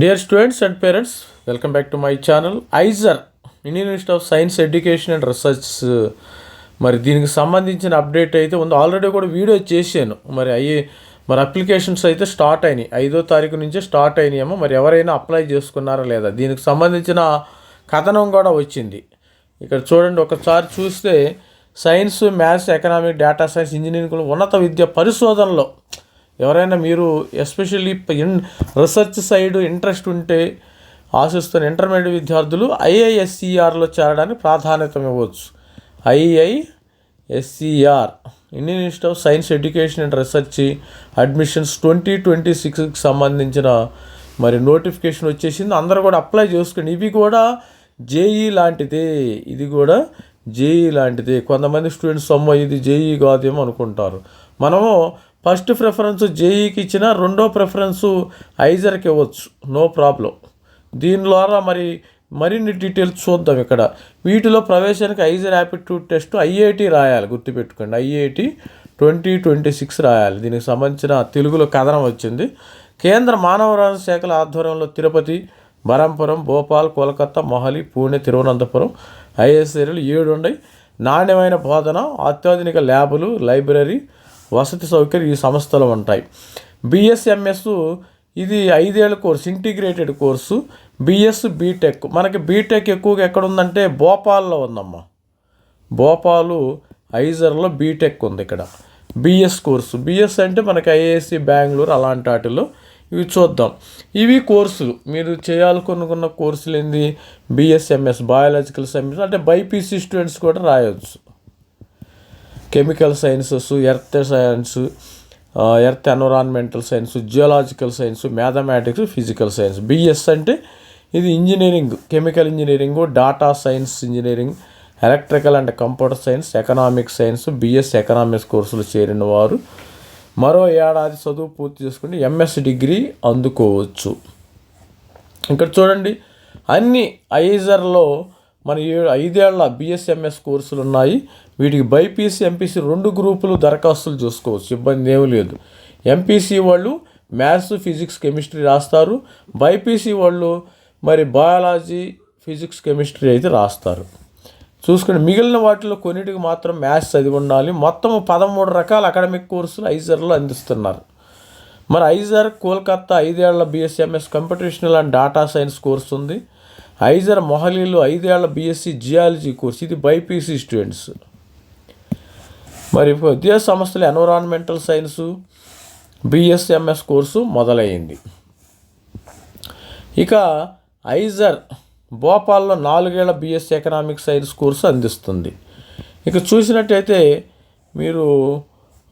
Dear students and parents, welcome back to my channel. ISER, Indian Institute of Science Education and Research. మరి దీనికి సంబంధించిన update అయితే ఉంది. Already కూడా video చేశాను. మరి అప్లికేషన్స్ అయితే స్టార్ట్ అయినాయి. 5వ తారీఖు నుంచే స్టార్ట్ అయినాయేమో. మరి ఎవరైనా అప్లై చేసుకున్నారా లేదా, దీనికి సంబంధించిన కథనం కూడా వచ్చింది. ఇక్కడ చూడండి, ఒకసారి చూస్తే science, maths, economic, data science, engineering, ఉన్నత విద్య పరిశోధనలో ఎవరైనా మీరు ఎస్పెషల్లీ రీసెర్చ్ సైడ్ ఇంట్రెస్ట్ ఉంటే ఆశిస్తున్న ఇంటర్మీడియట్ విద్యార్థులు ఐఐఎస్సిఆర్లో చేరడానికి ప్రాధాన్యత ఇవ్వచ్చు. IISER, Indian Institute of Science Education and Research admissions 2026కి సంబంధించిన మరి నోటిఫికేషన్ వచ్చేసింది. అందరూ కూడా అప్లై చేసుకోండి. ఇవి కూడా జేఈ లాంటిదే, ఇది కూడా జేఈ లాంటిదే. కొంతమంది స్టూడెంట్స్ ఇది జేఈ కాదేమో అనుకుంటారు. మనము ఫస్ట్ ప్రిఫరెన్స్ జేఈకి ఇచ్చిన, రెండో ప్రిఫరెన్సు ఐజర్కి ఇవ్వచ్చు, నో ప్రాబ్లం. దీని ద్వారా మరిన్ని డీటెయిల్స్ చూద్దాం. ఇక్కడ వీటిలో ప్రవేశానికి ఐజర్ యాప్టిట్యూడ్ టెస్ట్ ఐఐటి రాయాలి, గుర్తుపెట్టుకోండి. ఐఐటి 2026 రాయాలి. దీనికి సంబంధించిన తెలుగులో కథనం వచ్చింది. కేంద్ర మానవ వనరుల శాఖల ఆధ్వర్యంలో తిరుపతి, బరంపురం, భోపాల్, కోల్కతా, మొహాలి, పూణె, తిరువనంతపురం ఐఐఎస్సిఆర్లు 7 ఉన్నాయి. నాణ్యమైన బోధన, అత్యాధునిక ల్యాబులు, లైబ్రరీ, వసతి సౌకర్యం ఈ సంస్థలు ఉంటాయి. బిఎస్ఎంఎస్ ఇది 5 ఏళ్ల course, integrated course. BS, BTech. మనకి బీటెక్ ఎక్కువగా ఎక్కడ ఉందంటే భోపాల్లో ఉందమ్మా. భోపాలు ఐజర్లో బీటెక్ ఉంది. ఇక్కడ బిఎస్ కోర్సు. బిఎస్ అంటే మనకి ఐఐఎస్సి బెంగళూరు అలాంటి వాటిల్లో ఇవి చూద్దాం. ఇవి కోర్సులు మీరు చేయాలనుకున్న కోర్సులు ఏంది? బిఎస్ఎంఎస్, బయాలజికల్ సైన్స్, అంటే బైపీసీ స్టూడెంట్స్ కూడా రాయవచ్చు. Chemical sciences, earth science, earth environmental science, geological science, mathematics, physical science. BS అంటే ఇది engineering, chemical engineering, data science engineering, electrical and computer science, economic science. BS economics కోర్సులు చేరిన వారు మరో ఏడాది చదువు పూర్తి చేసుకుంటే ఎంఎస్ డిగ్రీ అందుకోవచ్చు. ఇక్కడ చూడండి, అన్ని ఐజర్లో మన 5 ఏళ్ల బిఎస్ఎంఎస్ కోర్సులు ఉన్నాయి. వీటికి బైపీసీ, ఎంపీసీ 2 గ్రూపులు దరఖాస్తులు చూసుకోవచ్చు, ఇబ్బంది ఏమీ లేదు. ఎంపీసీ వాళ్ళు మ్యాథ్స్, ఫిజిక్స్, కెమిస్ట్రీ రాస్తారు. బైపీసీ వాళ్ళు మరి బయాలజీ, ఫిజిక్స్, కెమిస్ట్రీ అయితే రాస్తారు. చూసుకుని మిగిలిన వాటిలో కొన్నిటికి మాత్రం మ్యాథ్స్ చదివి ఉండాలి. మొత్తం 13 రకాల అకాడమిక్ కోర్సులు ఐజర్లో అందిస్తున్నారు. మరి ఐజర్ కోల్కతా 5 ఏళ్ల BSMS computational and data science course ఉంది. ఐజర్ మొహాలీలో 5 ఏళ్ల బిఎస్సి జియాలజీ కోర్సు, ఇది బైపీసీ స్టూడెంట్స్. మరి విద్యా సంస్థలు ఎన్విరాన్మెంటల్ సైన్సు బిఎస్ఎంఎస్ కోర్సు మొదలైంది. ఇక ఐజర్ భోపాల్లో 4 ఏళ్ల బిఎస్సి ఎకనామిక్ సైన్స్ కోర్సు అందిస్తుంది. ఇక చూసినట్టయితే మీరు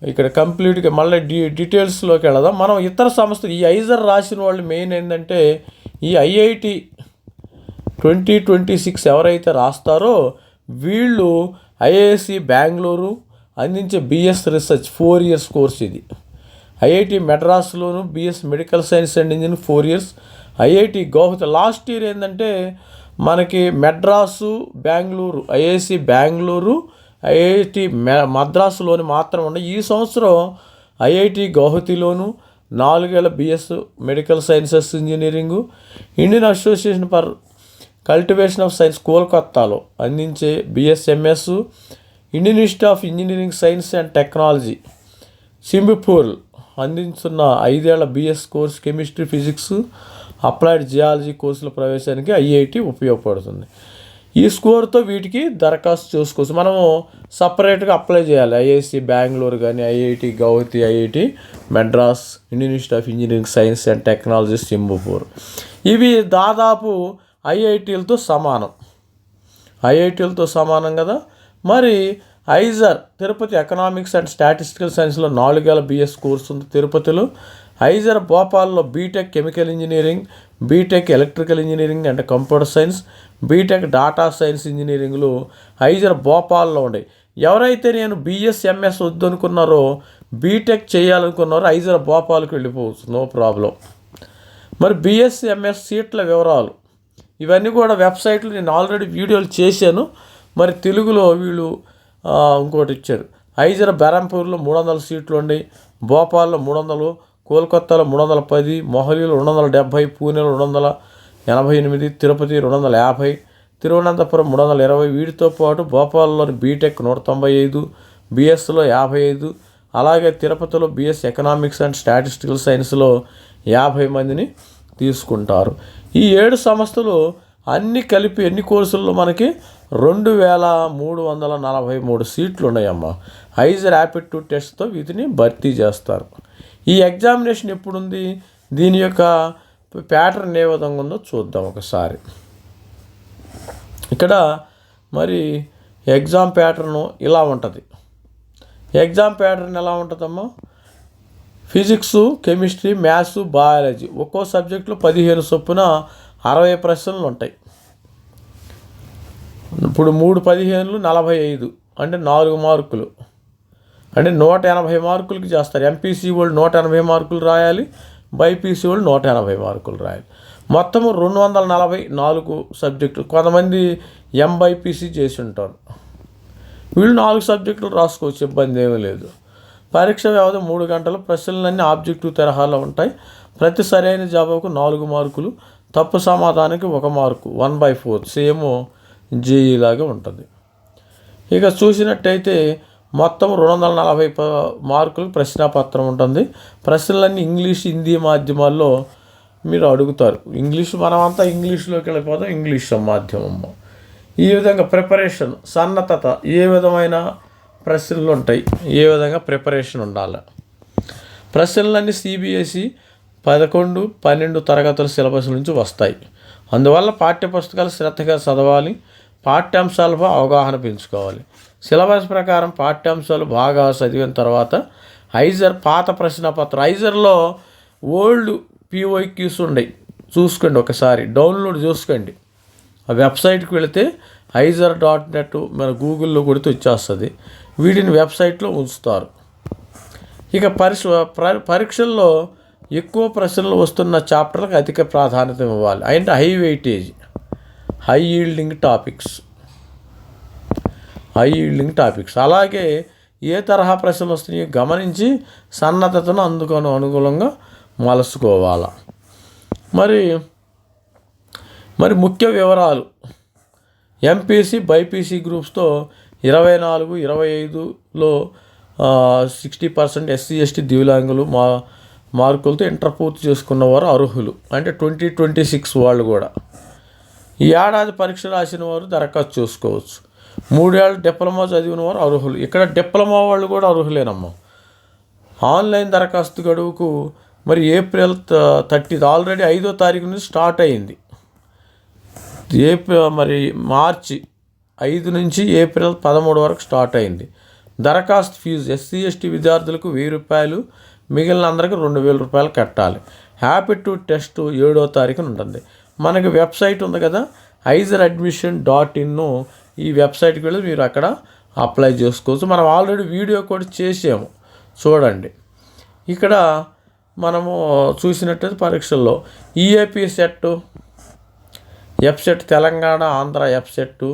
ఇక్కడ కంప్లీట్గా మళ్ళీ డీటెయిల్స్లోకి వెళదాం. మనం ఇతర సంస్థలు, ఈ ఐజర్ రాసిన వాళ్ళు మెయిన్ ఏంటంటే ఈ ఐఐటి 2026 ఎవరైతే రాస్తారో వీళ్ళు ఐఐఎస్సి బెంగళూరు అందించే బిఎస్ రీసెర్చ్ 4 ఇయర్స్ కోర్స్ ఇది. ఐఐటి మెడ్రాస్లోను BS medical science and engineering 4 years. IIT Guwahati last year ఏంటంటే మనకి మెడ్రాసు, బెంగళూరు, ఐఐఎస్సి బెంగళూరు, ఐఐటి మద్రాసులోని మాత్రం ఉన్నాయి. ఈ సంవత్సరం ఐఐటి గౌహతిలోను 4 ఏళ్ల BS medical sciences engineering, Indian Association for Cultivation of Science కోల్కతాలో అందించే BSMS, Indian Institute of Engineering Science and Technology Shibpur అందించున్న 5 ఏళ్ల BS course chemistry, physics, applied geology కోర్సుల ప్రవేశానికి ఐఐటి ఉపయోగపడుతుంది. ఈ స్కోర్తో వీటికి దరఖాస్తు చేసుకోవచ్చు. మనము సపరేట్గా అప్లై చేయాలి. ఐఐఎస్సి బెంగళూరు కానీ, IIT Guwahati, IIT Madras, Indian Institute of Engineering Science and Technology Shibpur. ఇవి దాదాపు ఐఐటీలతో సమానం కదా. మరి IISER Tirupati economics and statistical సైన్స్లో 4 ఏళ్ల బిఎస్ కోర్సు ఉంది తిరుపతిలో. ఐజర్ భోపాల్లో BTech chemical engineering, BTech electrical engineering and computer science, BTech data science ఇంజనీరింగ్లు ఐజర్ భోపాల్లో ఉన్నాయి. ఎవరైతే నేను బిఎస్ఎంఎస్ వద్దనుకున్నారో, బీటెక్ చేయాలనుకున్నారో ఐజర్ భోపాల్కి వెళ్ళిపోవచ్చు, నో ప్రాబ్లం. మరి బిఎస్ఎంఎస్ సీట్ల వివరాలు ఇవన్నీ కూడా వెబ్సైట్లో నేను ఆల్రెడీ వీడియోలు చేశాను. మరి తెలుగులో వీళ్ళు ఇంకోటి ఇచ్చారు. ఐజర్ బెరంపూర్లో 300 సీట్లు ఉన్నాయి, భోపాల్లో 300, కోల్కతాలో 310, మొహాలీలో 270, పూణేలో 288, తిరుపతి 250, తిరువనంతపురం 320. వీటితో పాటు భోపాల్లోని బీటెక్ 195, బిఎస్లో 55, అలాగే తిరుపతిలో బిఎస్ ఎకనామిక్స్ అండ్ స్టాటిస్టికల్ సైన్స్లో 50 మందిని తీసుకుంటారు. ఈ 7 సంస్థలు అన్నీ కలిపి ఎన్ని కోర్సుల్లో మనకి 2343 సీట్లు ఉన్నాయమ్మా. ఐజర్ యాప్టిట్యూడ్ టెస్ట్తో వీటిని భర్తీ చేస్తారు. ఈ ఎగ్జామినేషన్ ఎప్పుడుంది, దీని యొక్క ప్యాటర్న్ ఏ విధంగా ఉందో చూద్దాం ఒకసారి. ఇక్కడ మరి ఎగ్జామ్ ప్యాటర్ను ఇలా ఉంటుంది. ఎగ్జామ్ ప్యాటర్న్ ఎలా ఉంటుందమ్మా? ఫిజిక్స్, కెమిస్ట్రీ, మ్యాథ్స్, బయాలజీ ఒక్కో సబ్జెక్టులో 15 చొప్పున 60 ప్రశ్నలు ఉంటాయి. ఇప్పుడు 3 15 45 అంటే 4 మార్కులు, అంటే 180 మార్కులకి చేస్తారు. ఎంపీసీ వాళ్ళు 180 మార్కులు రాయాలి, బైపీసీ వాళ్ళు 180 మార్కులు రాయాలి. మొత్తము 244 సబ్జెక్టులు. కొంతమంది ఎంబైపీసీ చేసి ఉంటారు, వీళ్ళు 4 సబ్జెక్టులు రాసుకోవచ్చు, ఇబ్బంది ఏమీ లేదు. పరీక్ష వ్యవధి 3 గంటలు. ప్రశ్నలన్నీ ఆబ్జెక్టివ్ తరహాలో ఉంటాయి. ప్రతి సరైన జవాబుకు 4 మార్కులు, తప్పు సమాధానానికి 1 మార్కు, 1/4 సేమ్ జేఈ లాగా ఉంటుంది. ఇక చూసినట్టయితే మొత్తం 240 మార్కులు ప్రశ్నాపత్రం ఉంటుంది. ప్రశ్నలన్నీ ఇంగ్లీష్, హిందీ మాధ్యమాల్లో మీరు అడుగుతారు. ఇంగ్లీష్ మనమంతా ఇంగ్లీష్లోకి వెళ్ళిపోతాం, ఇంగ్లీష్ మాధ్యమం. ఈ విధంగా ప్రిపరేషన్, సన్నద్ధత, ఏ విధమైన ప్రశ్నలు ఉంటాయి, ఏ విధంగా ప్రిపరేషన్ ఉండాలి. ప్రశ్నలన్నీ సిబిఎస్ఈ 11, 12 తరగతుల సిలబస్ నుంచి వస్తాయి. అందువల్ల పాఠ్యపుస్తకాలు శ్రద్ధగా చదవాలి, పాఠ్యాంశాలపై అవగాహన పెంచుకోవాలి. సిలబస్ ప్రకారం పాఠ్యాంశాలు బాగా చదివిన తర్వాత ఐజర్ పాత ప్రశ్నపత్రం, ఐజర్లో ఓల్డ్ పిఓక్యూస్ ఉన్నాయి, చూసుకోండి ఒకసారి, డౌన్లోడ్ చేసుకోండి. ఆ వెబ్సైట్కి వెళితే ఐజర్.net మన గూగుల్లో కొడితే వచ్చేస్తుంది. వీటిని వెబ్సైట్లో ఉంచుతారు. ఇక పరీక్షల్లో ఎక్కువ ప్రశ్నలు వస్తున్న చాప్టర్లకు అధిక ప్రాధాన్యత ఇవ్వాలి. అంటే high weightage, high yielding topics. అలాగే ఏ తరహా ప్రశ్నలు వస్తున్నాయో గమనించి సన్నద్ధతను అందుకు అనుకూలంగా మలుచుకోవాలి. మరి ముఖ్య వివరాలు, ఎంపీసీ, బైపీసీ గ్రూప్స్తో 24, 25లో 60%, ఎస్సీ ఎస్టీ దివ్యాంగులు మార్కులతో ఇంటర్ పూర్తి చేసుకున్నవారు అర్హులు. అంటే 2026 వాళ్ళు కూడా. ఈ ఏడాది పరీక్ష రాసిన వారు దరఖాస్తు చేసుకోవచ్చు. 3 ఏళ్ళు డిప్లొమా చదివిన వారు అర్హులు. ఇక్కడ డిప్లొమా వాళ్ళు కూడా అర్హులేనమ్మా. ఆన్లైన్ దరఖాస్తు గడువుకు మరి ఏప్రిల్ 30, ఆల్రెడీ 5వ తారీఖు నుంచి స్టార్ట్ అయింది. మరి మార్చి 5 నుంచి ఏప్రిల్ 13 వరకు స్టార్ట్ అయింది. దరఖాస్తు ఫీజు ఎస్సీ ఎస్టీ విద్యార్థులకు 1000 రూపాయలు, మిగిలిన అందరికీ 2000 రూపాయలు కట్టాలి. యాప్టిట్యూడ్ టెస్ట్ 7వ తారీఖున ఉంటుంది. మనకి వెబ్సైట్ ఉంది కదా, IJRadmission.in, ఈ వెబ్సైట్కి వెళ్ళి మీరు అక్కడ అప్లై చేసుకోవచ్చు. మనం ఆల్రెడీ వీడియో కూడా చేసాము, చూడండి. ఇక్కడ మనము చూసినట్టయితే పరీక్షల్లో ఈఏపీ సెట్, ఎఫ్సెట్ తెలంగాణ, ఆంధ్ర ఎఫ్సెట్,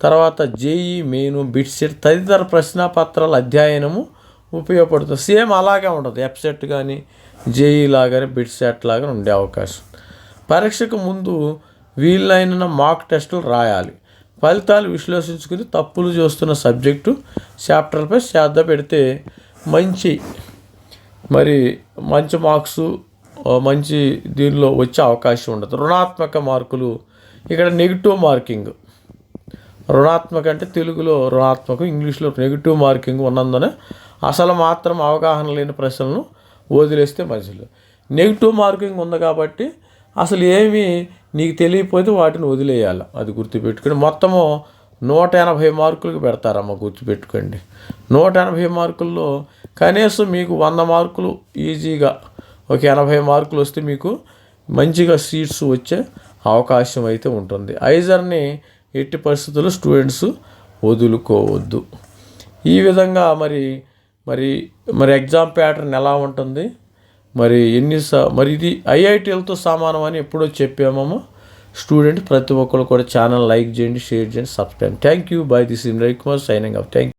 తర్వాత జేఈ మెయిన్, బిట్సెట్ తదితర ప్రశ్నాపత్రాల అధ్యయనము ఉపయోగపడుతుంది. సేమ్ అలాగే ఉంటుంది, ఎఫ్సెట్ కానీ జేఈ లాగానే బిట్సెట్ లాగా ఉండే అవకాశం. పరీక్షకు ముందు వీలైన మాక్ టెస్టులు రాయాలి. ఫలితాలు విశ్లేషించుకుని తప్పులు చేస్తున్న సబ్జెక్టు చాప్టర్లపై శ్రద్ధ పెడితే మంచి మార్క్స్, మంచి దీనిలో వచ్చే అవకాశం ఉండదు. రుణాత్మక మార్కులు, ఇక్కడ నెగిటివ్ మార్కింగ్, రుణాత్మక అంటే తెలుగులో రుణాత్మకం, ఇంగ్లీష్లో నెగిటివ్ మార్కింగ్ ఉన్నందున అసలు మాత్రం అవగాహన లేని ప్రశ్నలను వదిలేస్తే మంచిది. నెగిటివ్ మార్కింగ్ ఉంది కాబట్టి అసలు ఏమీ నీకు తెలియకపోతే వాటిని వదిలేయాలి, అది గుర్తుపెట్టుకోండి. మొత్తము 180 మార్కులకు పెడతారమ్మ, గుర్తుపెట్టుకోండి. 180 మార్కుల్లో కనీసం మీకు 100 మార్కులు ఈజీగా, ఒక 80 మార్కులు వస్తే మీకు మంచిగా సీట్స్ వచ్చే అవకాశం అయితే ఉంటుంది. ఐజర్ని ఎట్టి పరిస్థితుల్లో స్టూడెంట్స్ వదులుకోవద్దు. ఈ విధంగా మరి ఎగ్జామ్ ప్యాటర్న్ ఎలా ఉంటుంది, మరి ఇది ఐఐటీలతో సమానం అని ఎప్పుడో చెప్పామో. స్టూడెంట్ ప్రతి ఒక్కరు కూడా ఛానల్ లైక్ చేయండి, షేర్ చేయండి, subscribe. Thank you. By this is Ravikumar signing off. Thank you.